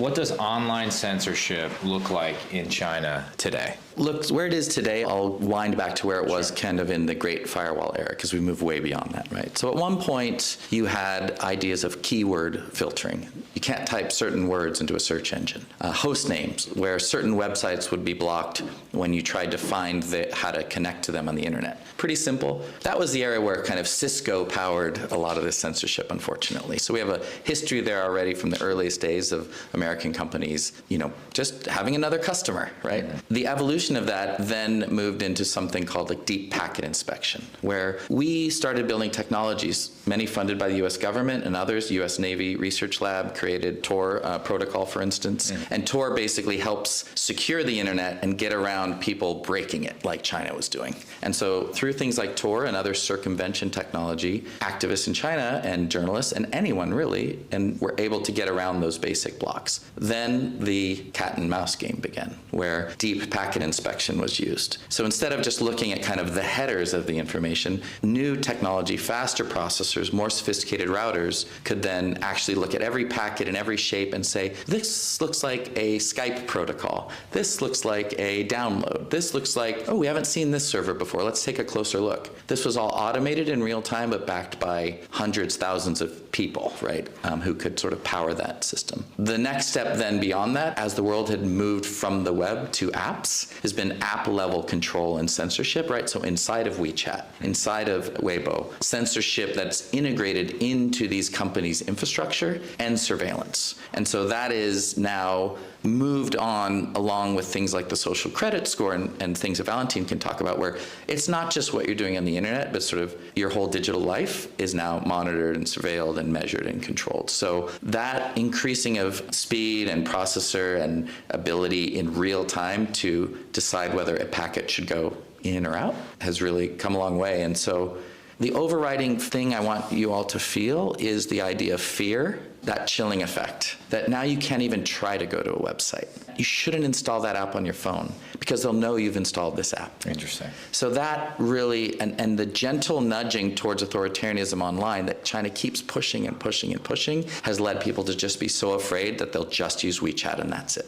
what does online censorship look like in China today? Look, where it is today, I'll wind back to where it was kind of in the Great Firewall era, because we moved way beyond that, right? So at one point, you had ideas of keyword filtering. You can't type certain words into a search engine. Host names, where certain websites would be blocked when you tried to find how to connect to them on the internet. Pretty simple. That was the area where kind of Cisco powered a lot of this censorship, unfortunately. So we have a history there already from the earliest days of American companies, just having another customer, right? Mm-hmm. The evolution of that then moved into something called like deep packet inspection, where we started building technologies, many funded by the US government and others. US Navy Research Lab created Tor protocol, for instance. Mm. And Tor basically helps secure the internet and get around people breaking it like China was doing. And so through things like Tor and other circumvention technology, activists in China and journalists and anyone really, and were able to get around those basic blocks. Then the cat and mouse game began, where deep packet inspection was used. So instead of just looking at kind of the headers of the information, new technology, faster processors, more sophisticated routers could then actually look at every packet in every shape and say, this looks like a Skype protocol. This looks like a download. This looks like, oh, we haven't seen this server before. Let's take a closer look. This was all automated in real time, but backed by hundreds, thousands of people, right, who could sort of power that system. The next step then beyond that, as the world had moved from the web to apps, has been app-level control and censorship, right? So inside of WeChat, inside of Weibo, censorship that's integrated into these companies' infrastructure and surveillance. And so that is now moved on along with things like the social credit score and things that Valentin can talk about, where it's not just what you're doing on the internet, but sort of your whole digital life is now monitored and surveilled and measured and controlled. So that increasing of speed and processor and ability in real time to decide whether a packet should go in or out has really come a long way. And so the overriding thing I want you all to feel is the idea of fear, that chilling effect, that now you can't even try to go to a website. You shouldn't install that app on your phone because they'll know you've installed this app. Interesting. So that really, and the gentle nudging towards authoritarianism online that China keeps pushing and pushing and pushing has led people to just be so afraid that they'll just use WeChat and that's it.